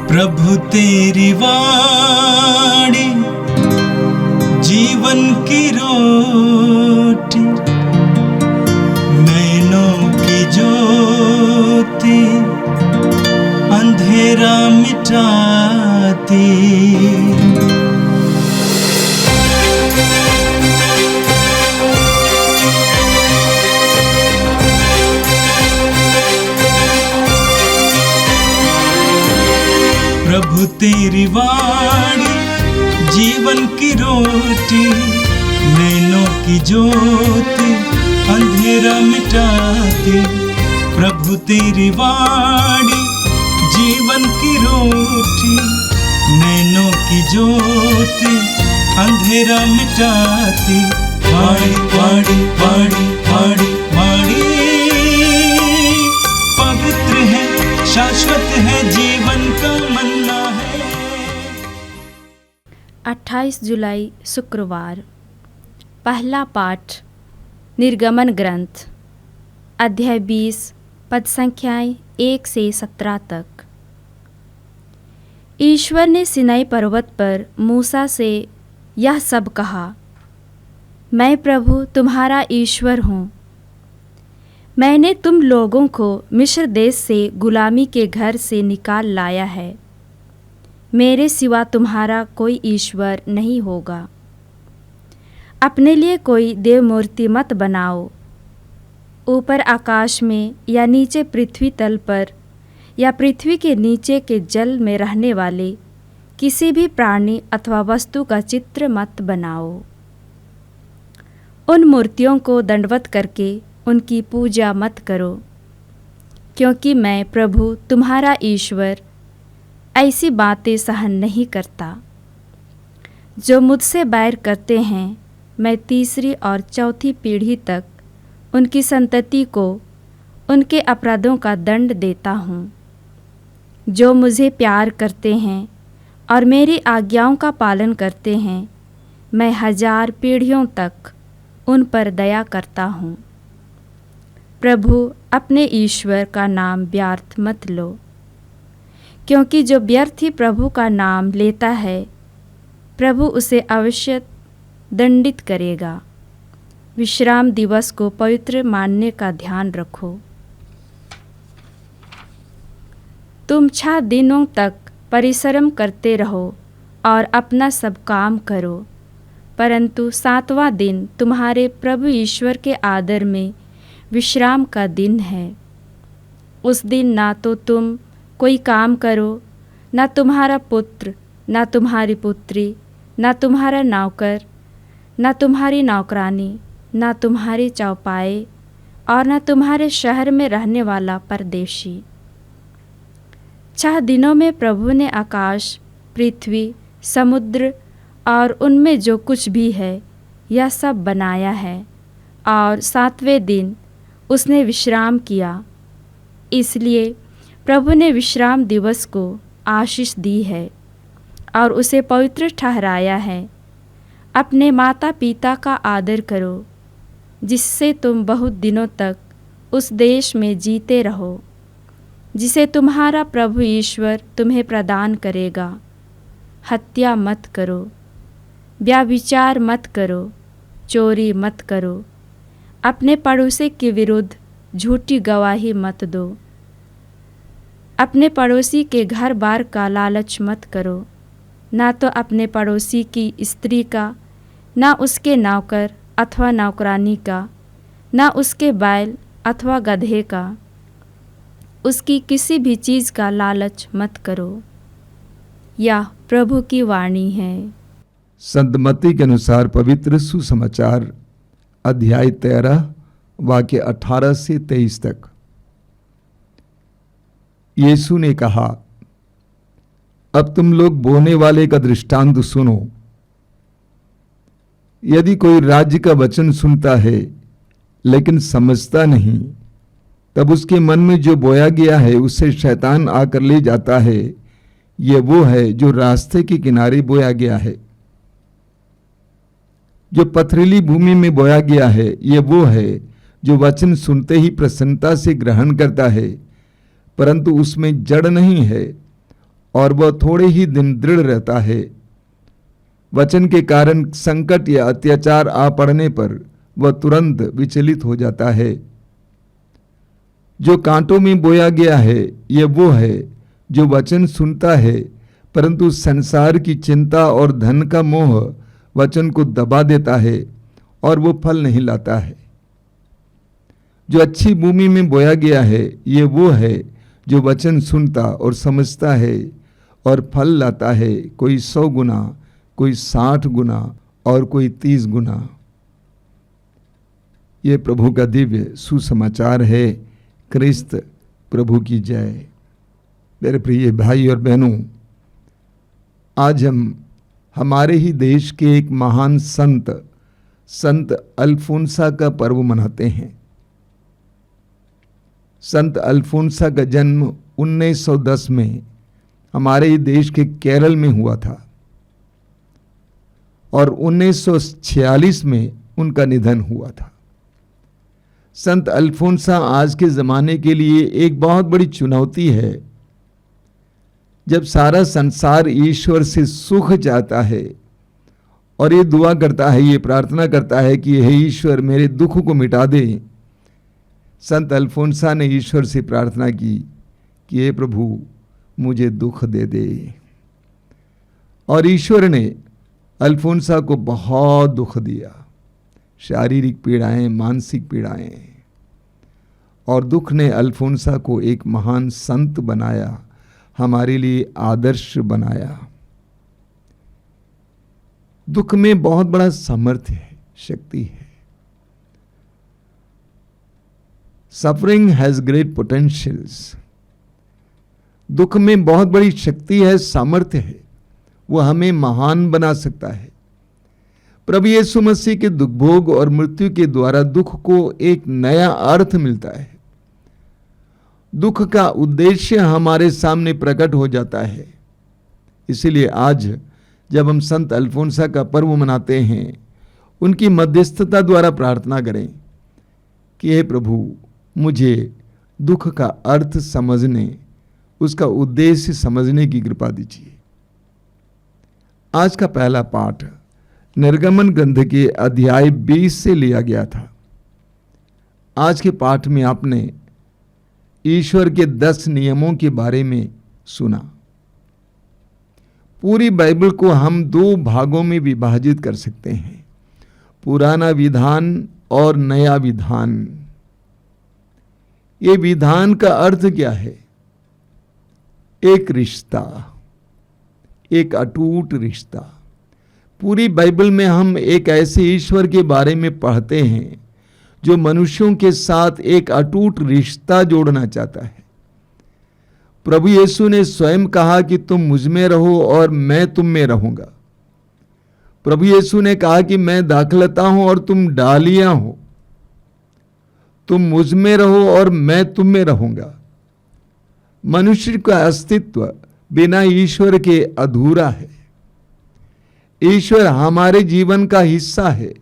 प्रभु तेरी वाणी जीवन की रोटी, नैनों की ज्योति अंधेरा मिटाती। प्रभु तेरी वाणी जीवन की रोटी, नैनों की ज्योति अंधेरा मिटाती। प्रभु तेरी वाणी जीवन की रोटी, नैनों की ज्योति अंधेरा मिटाती। वाणी वाणी वाणी वाणी वाणी पवित्र है, शाश्वत है, जीवन का मन्ना है। 28 जुलाई शुक्रवार। पहला पाठ निर्गमन ग्रंथ अध्याय 20 पद संख्याएं 1 से 17 तक। ईश्वर ने सिनाई पर्वत पर मूसा से यह सब कहा, मैं प्रभु तुम्हारा ईश्वर हूँ। मैंने तुम लोगों को मिस्र देश से गुलामी के घर से निकाल लाया है। मेरे सिवा तुम्हारा कोई ईश्वर नहीं होगा। अपने लिए कोई देव मूर्ति मत बनाओ। ऊपर आकाश में या नीचे पृथ्वी तल पर या पृथ्वी के नीचे के जल में रहने वाले किसी भी प्राणी अथवा वस्तु का चित्र मत बनाओ। उन मूर्तियों को दंडवत करके उनकी पूजा मत करो, क्योंकि मैं प्रभु तुम्हारा ईश्वर ऐसी बातें सहन नहीं करता। जो मुझसे बैर करते हैं, मैं तीसरी और चौथी पीढ़ी तक उनकी संतति को उनके अपराधों का दंड देता हूँ। जो मुझे प्यार करते हैं और मेरी आज्ञाओं का पालन करते हैं, मैं 1000 पीढ़ियों तक उन पर दया करता हूँ। प्रभु अपने ईश्वर का नाम व्यर्थ मत लो, क्योंकि जो व्यर्थ ही प्रभु का नाम लेता है, प्रभु उसे अवश्य दंडित करेगा। विश्राम दिवस को पवित्र मानने का ध्यान रखो। तुम 6 दिनों तक परिश्रम करते रहो और अपना सब काम करो, परंतु 7वां दिन तुम्हारे प्रभु ईश्वर के आदर में विश्राम का दिन है। उस दिन ना तो तुम कोई काम करो, ना तुम्हारा पुत्र, ना तुम्हारी पुत्री, ना तुम्हारा नौकर, ना तुम्हारी नौकरानी, ना तुम्हारे चौपाए और ना तुम्हारे शहर में रहने वाला परदेशी। 6 दिनों में प्रभु ने आकाश, पृथ्वी, समुद्र और उनमें जो कुछ भी है, यह सब बनाया है, और 7वें दिन उसने विश्राम किया। इसलिए प्रभु ने विश्राम दिवस को आशीष दी है और उसे पवित्र ठहराया है। अपने माता पिता का आदर करो, जिससे तुम बहुत दिनों तक उस देश में जीते रहो, जिसे तुम्हारा प्रभु ईश्वर तुम्हें प्रदान करेगा। हत्या मत करो, व्यभिचार मत करो, चोरी मत करो, अपने पड़ोसी के विरुद्ध झूठी गवाही मत दो, अपने पड़ोसी के घर बार का लालच मत करो, ना तो अपने पड़ोसी की स्त्री का, ना उसके नौकर अथवा नौकरानी का, ना उसके बैल अथवा गधे का, उसकी किसी भी चीज़ का लालच मत करो। यह प्रभु की वाणी है। संत मत्ती के अनुसार पवित्र सुसमाचार अध्याय 13 वाक्य 18 से 23 तक। यीशु ने कहा, अब तुम लोग बोने वाले का दृष्टांत सुनो। यदि कोई राज्य का वचन सुनता है लेकिन समझता नहीं, तब उसके मन में जो बोया गया है उसे शैतान आकर ले जाता है। यह वो है जो रास्ते के किनारे बोया गया है। जो पथरीली भूमि में बोया गया है, ये वो है जो वचन सुनते ही प्रसन्नता से ग्रहण करता है, परंतु उसमें जड़ नहीं है और वह थोड़े ही दिन दृढ़ रहता है। वचन के कारण संकट या अत्याचार आ पड़ने पर वह तुरंत विचलित हो जाता है। जो कांटों में बोया गया है, यह वो है जो वचन सुनता है, परंतु संसार की चिंता और धन का मोह वचन को दबा देता है और वो फल नहीं लाता है। जो अच्छी भूमि में बोया गया है, ये वो है जो वचन सुनता और समझता है और फल लाता है, कोई 100 गुना, कोई 60 गुना और कोई 30 गुना। ये प्रभु का दिव्य सुसमाचार है। क्रिस्त प्रभु की जय। मेरे प्रिय भाई और बहनों, आज हम हमारे ही देश के एक महान संत अल्फोंसा का पर्व मनाते हैं। संत अल्फोंसा का जन्म 1910 में हमारे ही देश के केरल में हुआ था और 1946 में उनका निधन हुआ था। संत अल्फोंसा आज के ज़माने के लिए एक बहुत बड़ी चुनौती है। जब सारा संसार ईश्वर से सुख चाहता है और ये दुआ करता है, ये प्रार्थना करता है कि हे ईश्वर मेरे दुख को मिटा दे, संत अल्फोंसा ने ईश्वर से प्रार्थना की कि हे प्रभु मुझे दुख दे दे। और ईश्वर ने अल्फोंसा को बहुत दुख दिया, शारीरिक पीड़ाएं, मानसिक पीड़ाएं, और दुख ने अल्फोंसा को एक महान संत बनाया, हमारे लिए आदर्श बनाया। दुख में बहुत बड़ा सामर्थ्य है, शक्ति है। Suffering has great potentials. दुख में बहुत बड़ी शक्ति है, सामर्थ्य है, वो हमें महान बना सकता है। प्रभु यीशु मसीह के दुख भोग और मृत्यु के द्वारा दुख को एक नया अर्थ मिलता है। दुख का उद्देश्य हमारे सामने प्रकट हो जाता है। इसीलिए आज जब हम संत अल्फोंसा का पर्व मनाते हैं, उनकी मध्यस्थता द्वारा प्रार्थना करें कि हे प्रभु मुझे दुख का अर्थ समझने, उसका उद्देश्य समझने की कृपा दीजिए। आज का पहला पाठ निर्गमन ग्रंथ के अध्याय 20 से लिया गया था। आज के पाठ में आपने ईश्वर के 10 नियमों के बारे में सुना। पूरी बाइबल को हम 2 भागों में विभाजित कर सकते हैं, पुराना विधान और नया विधान। ये विधान का अर्थ क्या है? एक रिश्ता, एक अटूट रिश्ता। पूरी बाइबल में हम एक ऐसे ईश्वर के बारे में पढ़ते हैं जो मनुष्यों के साथ एक अटूट रिश्ता जोड़ना चाहता है। प्रभु यीशु ने स्वयं कहा कि तुम मुझ में रहो और मैं तुम में रहूंगा। प्रभु यीशु ने कहा कि मैं दाखलता हूं और तुम डालियां हो। तुम मुझ में रहो और मैं तुम में रहूंगा। मनुष्य का अस्तित्व बिना ईश्वर के अधूरा है। ईश्वर हमारे जीवन का हिस्सा है।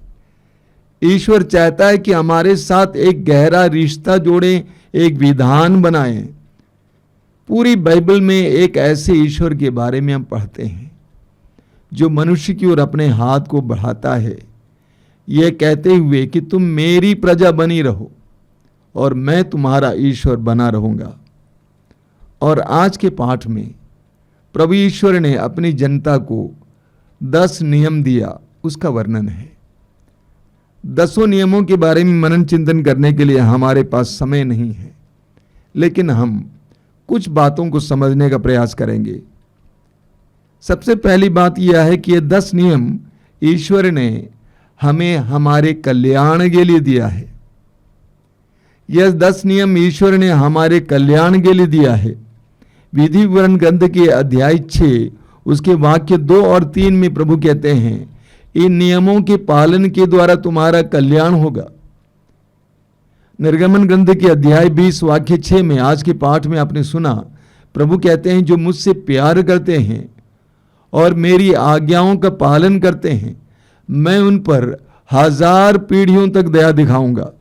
ईश्वर चाहता है कि हमारे साथ एक गहरा रिश्ता जोड़ें, एक विधान बनाएं। पूरी बाइबल में एक ऐसे ईश्वर के बारे में हम पढ़ते हैं जो मनुष्य की ओर अपने हाथ को बढ़ाता है, यह कहते हुए कि तुम मेरी प्रजा बनी रहो और मैं तुम्हारा ईश्वर बना रहूंगा। और आज के पाठ में प्रभु ईश्वर ने अपनी जनता को 10 नियम दिया, उसका वर्णन है। 10 नियमों के बारे में मनन चिंतन करने के लिए हमारे पास समय नहीं है, लेकिन हम कुछ बातों को समझने का प्रयास करेंगे। सबसे पहली बात यह है कि ये 10 नियम ईश्वर ने हमें हमारे कल्याण के लिए दिया है। यह 10 नियम ईश्वर ने हमारे कल्याण के लिए दिया है। विधि विवरण ग्रंथ के अध्याय 6 उसके वाक्य 2 और 3 में प्रभु कहते हैं, इन नियमों के पालन के द्वारा तुम्हारा कल्याण होगा। निर्गमन ग्रंथ के अध्याय 20 वाक्य 6 में आज के पाठ में आपने सुना, प्रभु कहते हैं जो मुझसे प्यार करते हैं और मेरी आज्ञाओं का पालन करते हैं, मैं उन पर 1000 पीढ़ियों तक दया दिखाऊंगा।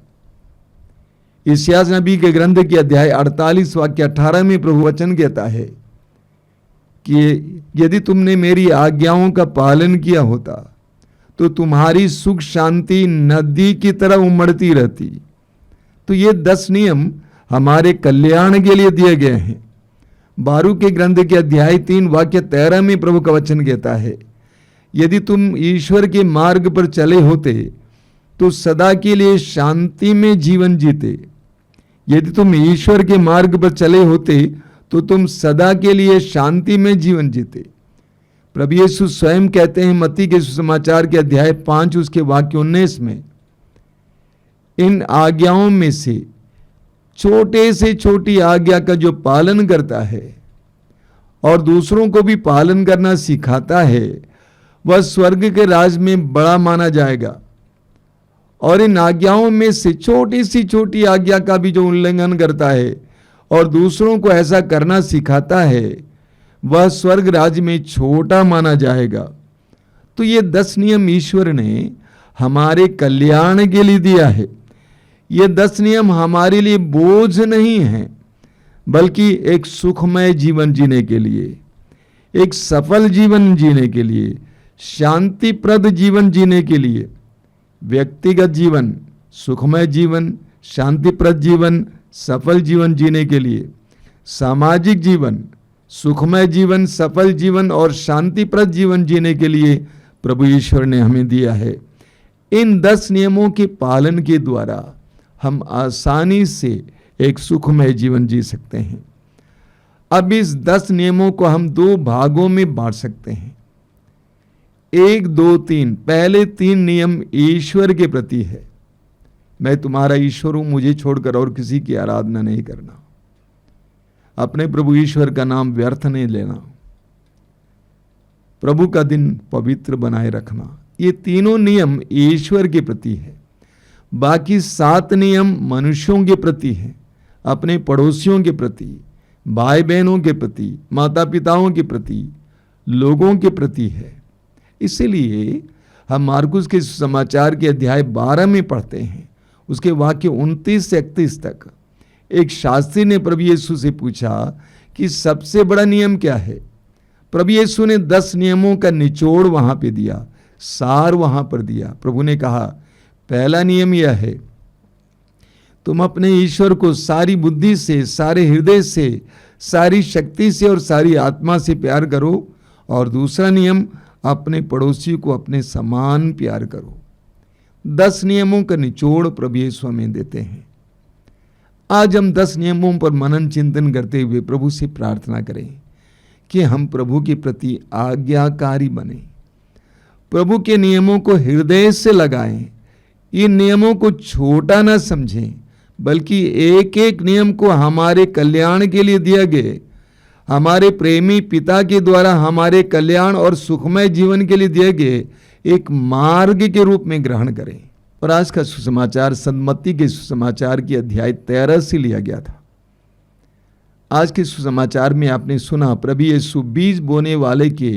इस्यास नबी के ग्रंथ के अध्याय 48 वाक्य 18 में प्रभु वचन कहता है कि यदि तुमने मेरी आज्ञाओं का पालन किया होता तो तुम्हारी सुख शांति नदी की तरह उमड़ती रहती। तो ये 10 नियम हमारे कल्याण के लिए दिए गए हैं। बारूक के ग्रंथ के अध्याय 3 वाक्य 13 में प्रभु का वचन कहता है, यदि तुम ईश्वर के मार्ग पर चले होते तो सदा के लिए शांति में जीवन जीते। यदि तुम ईश्वर के मार्ग पर चले होते तो तुम सदा के लिए शांति में जीवन जीते। प्रभु यीशु स्वयं कहते हैं मत्ती के सुसमाचार के अध्याय 5 उसके वाक्य 19 में, इन आज्ञाओं में से छोटे से छोटी आज्ञा का जो पालन करता है और दूसरों को भी पालन करना सिखाता है वह स्वर्ग के राज में बड़ा माना जाएगा। और इन आज्ञाओं में से छोटी सी छोटी आज्ञा का भी जो उल्लंघन करता है और दूसरों को ऐसा करना सिखाता है वह स्वर्ग राज्य में छोटा माना जाएगा। तो ये 10 नियम ईश्वर ने हमारे कल्याण के लिए दिया है। ये 10 नियम हमारे लिए बोझ नहीं हैं, बल्कि एक सुखमय जीवन जीने के लिए, एक सफल जीवन जीने के लिए, शांतिप्रद जीवन जीने के लिए, व्यक्तिगत जीवन, सुखमय जीवन, शांतिप्रद जीवन, सफल जीवन जीने के लिए, सामाजिक जीवन, सुखमय जीवन, सफल जीवन और शांतिप्रद जीवन जीने के लिए प्रभु ईश्वर ने हमें दिया है। इन 10 नियमों के पालन के द्वारा हम आसानी से एक सुखमय जीवन जी सकते हैं। अब इस 10 नियमों को हम 2 भागों में बांट सकते हैं। 1, 2, 3। पहले 3 नियम ईश्वर के प्रति है। मैं तुम्हारा ईश्वर हूं, मुझे छोड़कर और किसी की आराधना नहीं करना, अपने प्रभु ईश्वर का नाम व्यर्थ नहीं लेना, प्रभु का दिन पवित्र बनाए रखना। ये तीनों नियम ईश्वर के प्रति है। बाकी 7 नियम मनुष्यों के प्रति हैं, अपने पड़ोसियों के प्रति, भाई बहनों के प्रति, माता पिताओं के प्रति, लोगों के प्रति है। इसीलिए हम मार्कुस के समाचार के अध्याय 12 में पढ़ते हैं, उसके वाक्य 29 से 31 तक। एक शास्त्री ने प्रभु यीशु से पूछा कि सबसे बड़ा नियम क्या है। प्रभु यीशु ने 10 नियमों का निचोड़ वहां पे दिया, सार वहां पर दिया। प्रभु ने कहा, पहला नियम यह है, तुम अपने ईश्वर को सारी बुद्धि से, सारे हृदय से, सारी शक्ति से और सारी आत्मा से प्यार करो। और दूसरा नियम, अपने पड़ोसी को अपने समान प्यार करो। 10 नियमों का निचोड़ प्रभु यीशु हमें देते हैं। आज हम 10 नियमों पर मनन चिंतन करते हुए प्रभु से प्रार्थना करें कि हम प्रभु के प्रति आज्ञाकारी बने, प्रभु के नियमों को हृदय से लगाएं, इन नियमों को छोटा ना समझें, बल्कि एक एक नियम को हमारे कल्याण के लिए दिया गया, हमारे प्रेमी पिता के द्वारा हमारे कल्याण और सुखमय जीवन के लिए दिए गए एक मार्ग के रूप में ग्रहण करें। और आज का सुसमाचार सन्मति के सुसमाचार की अध्याय 13 से लिया गया था। आज के सुसमाचार में आपने सुना प्रभु यीशु बीज बोने वाले के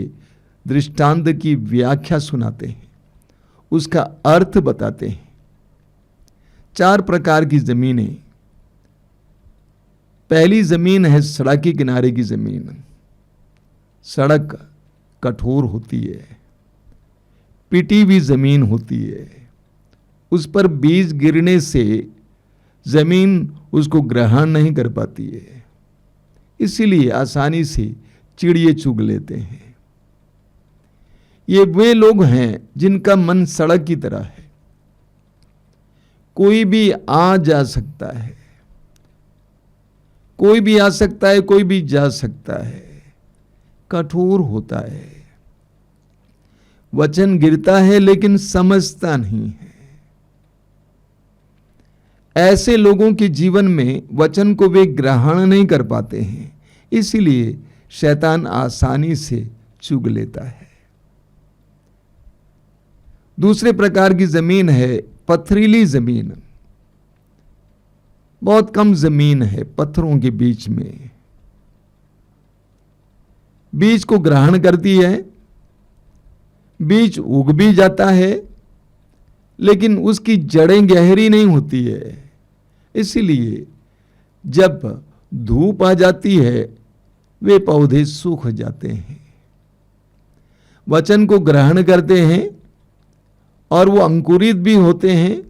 दृष्टांत की व्याख्या सुनाते हैं, उसका अर्थ बताते हैं। 4 प्रकार की जमीनें। पहली जमीन है सड़क के किनारे की जमीन। सड़क कठोर होती है, पिटी हुई जमीन होती है, उस पर बीज गिरने से जमीन उसको ग्रहण नहीं कर पाती है, इसीलिए आसानी से चिड़िए चुग लेते हैं। ये वे लोग हैं जिनका मन सड़क की तरह है, कोई भी आ जा सकता है, कोई भी आ सकता है, कोई भी जा सकता है, कठोर होता है, वचन गिरता है लेकिन समझता नहीं है। ऐसे लोगों के जीवन में वचन को वे ग्रहण नहीं कर पाते हैं, इसीलिए शैतान आसानी से चुग लेता है। दूसरे प्रकार की जमीन है पथरीली जमीन। बहुत कम जमीन है पत्थरों के बीच में, बीज को ग्रहण करती है, बीज उग भी जाता है, लेकिन उसकी जड़ें गहरी नहीं होती है। इसीलिए जब धूप आ जाती है वे पौधे सूख जाते हैं। वचन को ग्रहण करते हैं और वो अंकुरित भी होते हैं,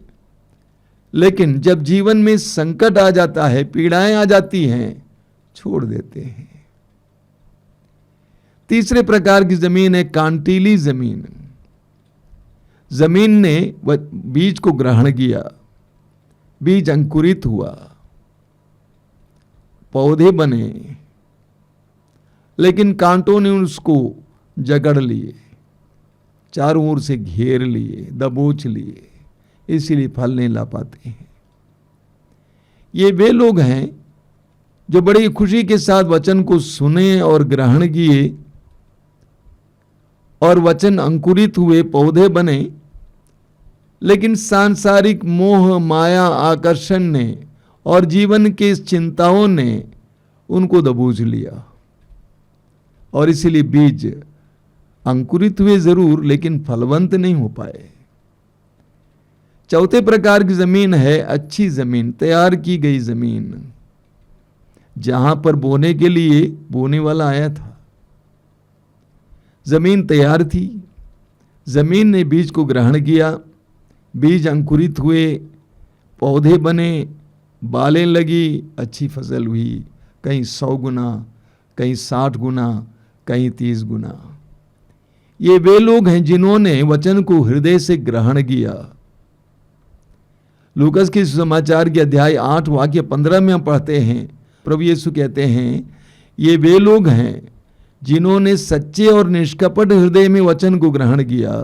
लेकिन जब जीवन में संकट आ जाता है, पीड़ाएं आ जाती हैं, छोड़ देते हैं। तीसरे प्रकार की जमीन है कांटीली जमीन। जमीन ने बीज को ग्रहण किया, बीज अंकुरित हुआ, पौधे बने, लेकिन कांटों ने उसको जकड़ लिए, चारों ओर से घेर लिए, दबोच लिए, इसीलिए फल नहीं ला पाते हैं। ये वे लोग हैं जो बड़ी खुशी के साथ वचन को सुने और ग्रहण किए और वचन अंकुरित हुए, पौधे बने, लेकिन सांसारिक मोह, माया, आकर्षण ने और जीवन के चिंताओं ने उनको दबोच लिया और इसीलिए बीज अंकुरित हुए जरूर, लेकिन फलवंत नहीं हो पाए। चौथे प्रकार की जमीन है अच्छी जमीन, तैयार की गई जमीन, जहां पर बोने के लिए बोने वाला आया था। जमीन तैयार थी, जमीन ने बीज को ग्रहण किया, बीज अंकुरित हुए, पौधे बने, बालें लगी, अच्छी फसल हुई, कहीं 100 गुना, कहीं 60 गुना, कहीं 30 गुना। ये वे लोग हैं जिन्होंने वचन को हृदय से ग्रहण किया। लूकस के समाचार के अध्याय 8 वाक्य 15 में हम पढ़ते हैं, प्रभु यीशु कहते हैं, ये वे लोग हैं जिन्होंने सच्चे और निष्कपट हृदय में वचन को ग्रहण किया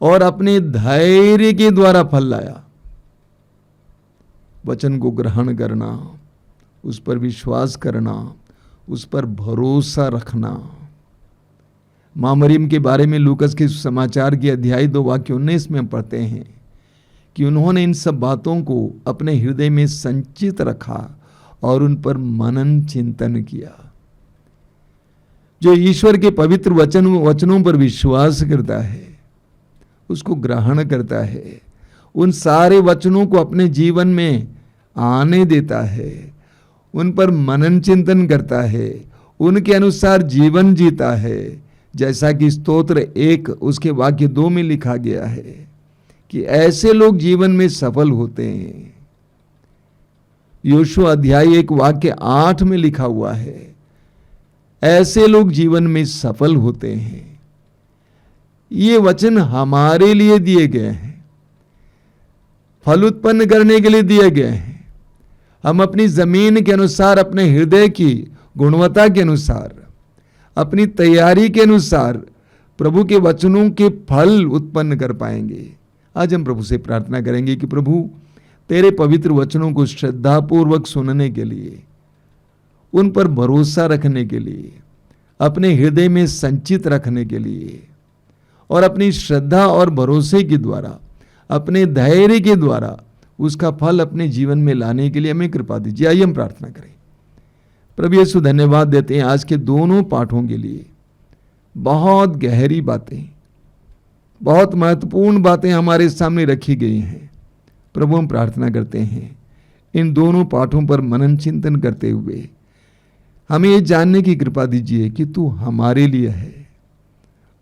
और अपने धैर्य के द्वारा फल लाया। वचन को ग्रहण करना, उस पर विश्वास करना, उस पर भरोसा रखना। मां मरियम के बारे में लूकस के समाचार के अध्याय 2 वाक्य 19 में पढ़ते हैं कि उन्होंने इन सब बातों को अपने हृदय में संचित रखा और उन पर मनन चिंतन किया। जो ईश्वर के पवित्र वचनों पर विश्वास करता है, उसको ग्रहण करता है, उन सारे वचनों को अपने जीवन में आने देता है, उन पर मनन चिंतन करता है, उनके अनुसार जीवन जीता है, जैसा कि स्तोत्र 1 उसके वाक्य 2 में लिखा गया है कि ऐसे लोग जीवन में सफल होते हैं। योशुआ अध्याय 1 वाक्य 8 में लिखा हुआ है, ऐसे लोग जीवन में सफल होते हैं। ये वचन हमारे लिए दिए गए हैं, फल उत्पन्न करने के लिए दिए गए हैं। हम अपनी जमीन के अनुसार, अपने हृदय की गुणवत्ता के अनुसार, अपनी तैयारी के अनुसार प्रभु के वचनों के फल उत्पन्न कर पाएंगे। आज हम प्रभु से प्रार्थना करेंगे कि प्रभु तेरे पवित्र वचनों को श्रद्धापूर्वक सुनने के लिए, उन पर भरोसा रखने के लिए, अपने हृदय में संचित रखने के लिए और अपनी श्रद्धा और भरोसे के द्वारा, अपने धैर्य के द्वारा उसका फल अपने जीवन में लाने के लिए हमें कृपा दीजिए। आइए हम प्रार्थना करें। प्रभु यीशु धन्यवाद देते हैं आज के दोनों पाठों के लिए। बहुत गहरी बातें, बहुत महत्वपूर्ण बातें हमारे सामने रखी गई हैं। प्रभु हम प्रार्थना करते हैं इन दोनों पाठों पर मनन चिंतन करते हुए हमें ये जानने की कृपा दीजिए कि तू हमारे लिए है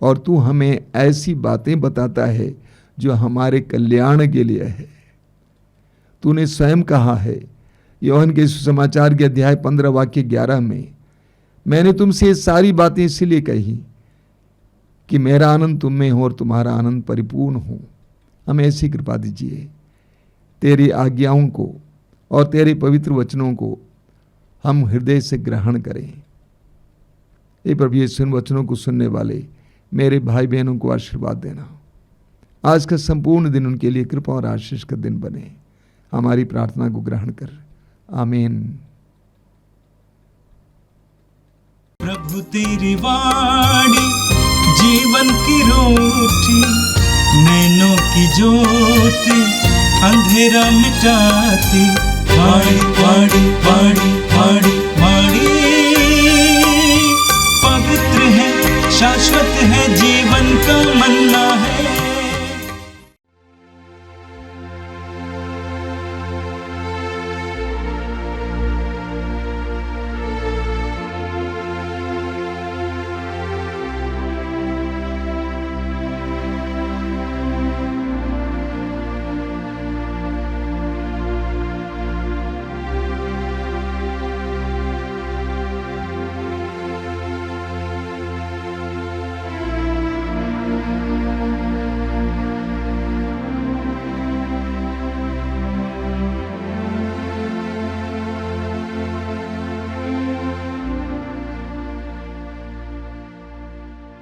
और तू हमें ऐसी बातें बताता है जो हमारे कल्याण के लिए है। तूने स्वयं कहा है यूहन्ना के सुसमाचार के अध्याय 15 वाक्य 11 में, मैंने तुमसे ये सारी बातें इसलिए कही कि मेरा आनंद तुम में हो और तुम्हारा आनंद परिपूर्ण हो। हमें ऐसी कृपा दीजिए, तेरी आज्ञाओं को और तेरे पवित्र वचनों को हम हृदय से ग्रहण करें। ये प्रभु यीशु इन वचनों को सुनने वाले मेरे भाई बहनों को आशीर्वाद देना। आज का संपूर्ण दिन उनके लिए कृपा और आशीष का दिन बने। हमारी प्रार्थना को ग्रहण कर, आमीन। प्रभु तेरी वाणी जीवन की रोटी, नैनों की ज्योति अंधेरा मिटाती। वाणी वाणी वाणी वाणी वाणी